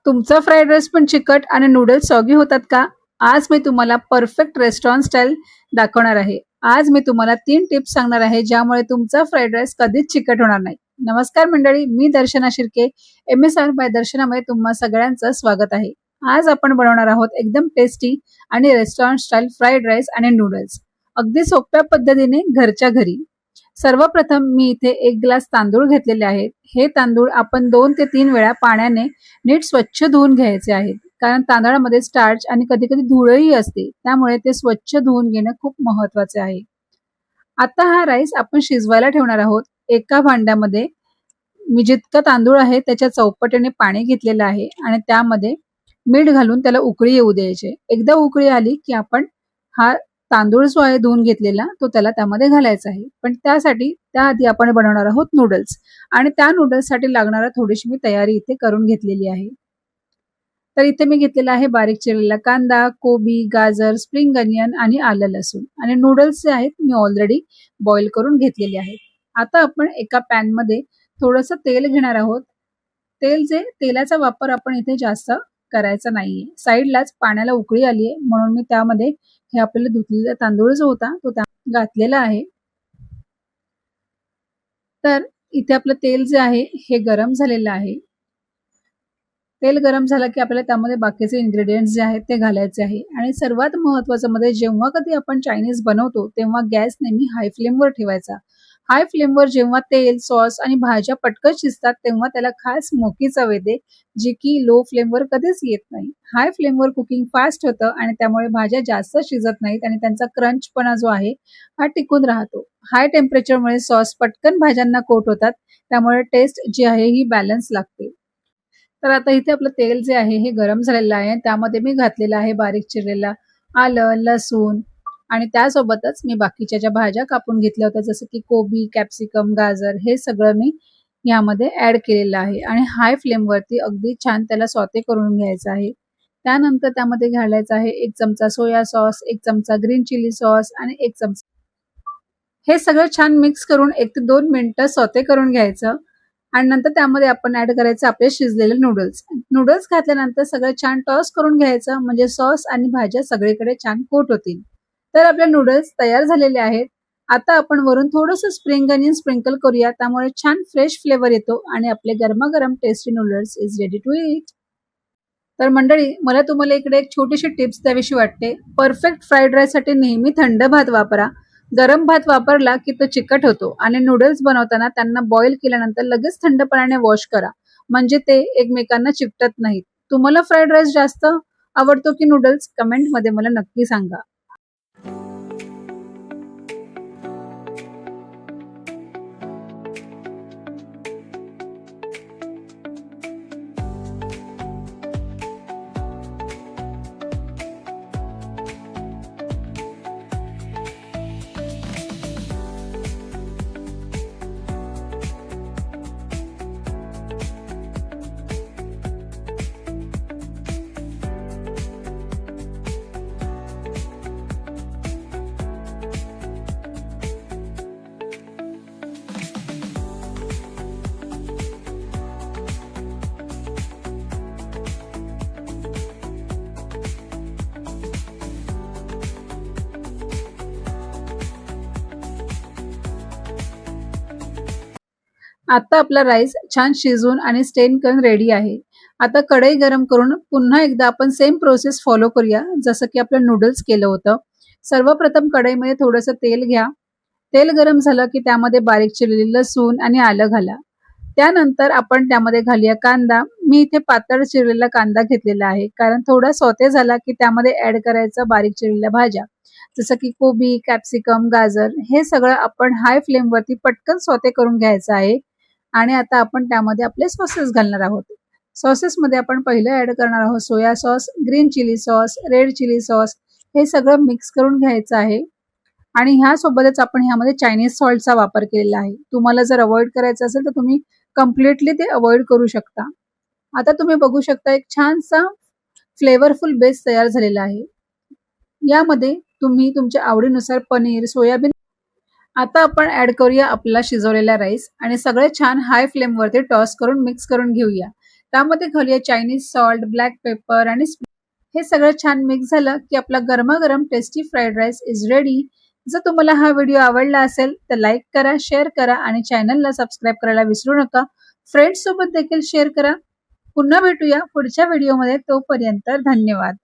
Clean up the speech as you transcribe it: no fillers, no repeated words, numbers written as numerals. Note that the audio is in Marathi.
तुमचा फ्राईड राईस पण चिकट आणि नूडल्स सॉगी होतात का? आज मी तुम्हाला परफेक्ट रेस्टॉरंट स्टाईल दाखवणार आहे. आज मी तुम्हाला 3 टिप्स सांगणार आहे ज्यामुळे तुमचा फ्राईड राईस कधीच चिकट होणार नाही. नमस्कार मंडळी, मी दर्शना शिर्के, MSR बाय दर्शनामध्ये तुम्हा सगळ्यांचं स्वागत आहे. आज आपण बनवणार आहोत एकदम टेस्टी आणि रेस्टॉरंट स्टाईल फ्राईड राईस आणि नूडल्स. अगदी सोप्या पद्धतीने घरच्या घरी. सर्वप्रथम मी इथे 1 ग्लास तांदूळ घेतलेले आहेत. हे तांदूळ आपण 2 ते 3 वेळा पाण्याने नीट स्वच्छ धुवून घ्यायचे आहेत. कारण तांदळामध्ये स्टार्च आणि कधी-कधी धूळही असते. त्यामुळे ते स्वच्छ धुवून घेणं खूप महत्त्वाचे आहे. आता हा राईस आपण शिजवायला ठेवणार आहोत. एका भांड्यामध्ये मी जितका तांदूळ आहे त्याच्या चौपटीने पाणी घेतलेलं आहे आणि त्यामध्ये मीठ घालून त्याला उकळी येऊ द्यायचे. एकदा उकळी आली की आपण हा तांदूळ जो आहे धुवून घेतलेला तो त्याला त्यामध्ये घालायचा आहे. पण त्याआधी आपण बनवणार आहोत नूडल्स आणि त्या नूडल्ससाठी लागणारा थोडीशी मी तयारी इथे करून घेतलेली आहे. तर इथे मी घेतलेला आहे बारीक चिरलेला कांदा, कोबी, गाजर, स्प्रिंग अनियन आणि आलं लसूण आणि नूडल्स जे आहेत मी ऑलरेडी बॉईल करून घेतलेले आहेत. आता आपण एका पॅन मध्ये थोडंसं तेल घेणार आहोत. तेलाचा वापर आपण इथे जास्त करायचा नाहीये. साईडलाच पाण्याला उकळी आली आहे म्हणून मी त्यामध्ये हे आपल्याला धुतलेला तांदूळ जो होता तो घातलेला आहे. तर इथे आपलं तेल जे आहे हे गरम झालेलं आहे. तेल गरम झालं की आपल्याला त्यामध्ये बाकीचे इन्ग्रेडियंट्स जे आहेत ते घालायचे आहे आणि सर्वात महत्त्वाचं म्हणजे जेव्हा कधी आपण चायनीज बनवतो तेव्हा गॅस नेहमी हाय फ्लेमवर ठेवायचा. हाय फ्लेमवर जेव्हा तेल, सॉस आणि भाज्या पटकन शिजतात तेव्हा त्याला खास स्मोकी चव येते, जी की लो फ्लेमवर कधीच येत नाही. हाय फ्लेमवर कुकिंग फास्ट होतं आणि त्यामुळे भाज्या जास्त शिजत नाहीत आणि त्यांचा क्रंचपणा जो आहे हा टिकून राहतो. हाय टेम्परेचरमुळे सॉस पटकन भाज्यांना कोट होतात, त्यामुळे टेस्ट जी आहे ही बॅलन्स लागते. तर आता इथे आपलं तेल जे आहे हे गरम झालेलं आहे. त्यामध्ये मी घातलेलं आहे बारीक चिरलेला आलं, लसूण आणि त्यासोबतच मी बाकीच्या ज्या भाज्या कापून घेतल्या होत्या जसं की कोबी, कॅप्सिकम, गाजर हे सगळं मी यामध्ये ऍड केलेलं आहे आणि हाय फ्लेमवरती अगदी छान त्याला सॉते करून घ्यायचं आहे. त्यानंतर त्यामध्ये घालायचं आहे 1 चमचा सोया सॉस, 1 चमचा ग्रीन चिली सॉस आणि 1 चमचा. हे सगळं छान मिक्स करून 1 ते 2 मिनिटं सॉते करून घ्यायचं आणि नंतर त्यामध्ये आपण ऍड करायचं आपले शिजलेले नूडल्स. नूडल्स घातल्यानंतर सगळं छान टॉस करून घ्यायचं म्हणजे सॉस आणि भाज्या सगळीकडे छान कोट होतील. तर आपले नूडल्स तयार झालेले आहेत. आता आपण वरून थोडंसं स्प्रिंग अनियन स्प्रिंकल करूया, त्यामुळे छान फ्रेश फ्लेवर येतो आणि आपले गरमागरम tasty noodles is ready to eat. तर मंडळी, मला तुम्हाला इकडे एक छोटीशी टिप्स द्यावीशी वाटते. परफेक्ट फ्राईड राईससाठी नेहमी थंड भात वापरा. गरम भात वापरला की तो चिकट होतो आणि नूडल्स बनवताना त्यांना बॉईल केल्यानंतर लगेच थंड पाण्याने वॉश करा, म्हणजे ते एकमेकांना चिकटत नाहीत. तुम्हाला फ्राईड राईस जास्त आवडतो की नूडल्स? कमेंट मध्ये मला नक्की सांगा. आता आपला राईस छान शिजून आणि स्टेन करून रेडी आहे. आता कढई गरम करून पुन्हा एकदा आपण सेम प्रोसेस फॉलो करूया जसं की आपलं नूडल्स केलं होतं. सर्वप्रथम कढईमध्ये थोडंसं तेल घ्या. तेल गरम झालं की त्यामध्ये बारीक चिरलेले लसूण आणि आलं घाला. त्यानंतर आपण त्यामध्ये घालूया कांदा. मी इथे पातळ चिरलेला कांदा घेतलेला आहे कारण थोडा सॉते झाला की त्यामध्ये ऍड करायचं बारीक चिरलेल्या भाज्या जसं की कोबी, कॅप्सिकम, गाजर हे सगळं आपण हाय फ्लेमवरती पटकन सॉते करून घ्यायचं आहे. आणि आता आपण त्यामध्ये आपले सॉसेस घालणार आहोत. सॉसेसमध्ये आपण पहिलं ऍड करणार आहोत soya sauce, green chilli sauce, red chilli sauce हे सगळं मिक्स करून घ्यायचं आहे आणि ह्यासोबतच आपण ह्यामध्ये चायनीज सॉल्टचा वापर केलेला आहे. तुम्हाला जर अवॉइड करायचं असेल तर तुम्ही कम्प्लिटली ते अवॉइड करू शकता. आता तुम्ही बघू शकता एक छानसा फ्लेवरफुल बेस तयार झालेला आहे. यामध्ये तुम्ही तुमच्या आवडीनुसार पनीर, सोयाबीन. आता आपण ऍड करूया आपला शिजवलेला राईस आणि सगळे छान हाय फ्लेमवरती टॉस करून मिक्स करून घेऊया. त्यामध्ये घालूया चायनीज सॉल्ट, ब्लॅक पेपर आणि हे सगळं छान मिक्स झालं की आपला गरमागरम tasty fried rice is ready. जर तुम्हाला हा व्हिडिओ आवडला असेल तर लाईक करा, शेअर करा आणि चॅनलला सबस्क्राईब करायला विसरू नका. फ्रेंड्स सोबत देखील शेअर करा. पुन्हा भेटूया पुढच्या व्हिडिओमध्ये. तोपर्यंत धन्यवाद.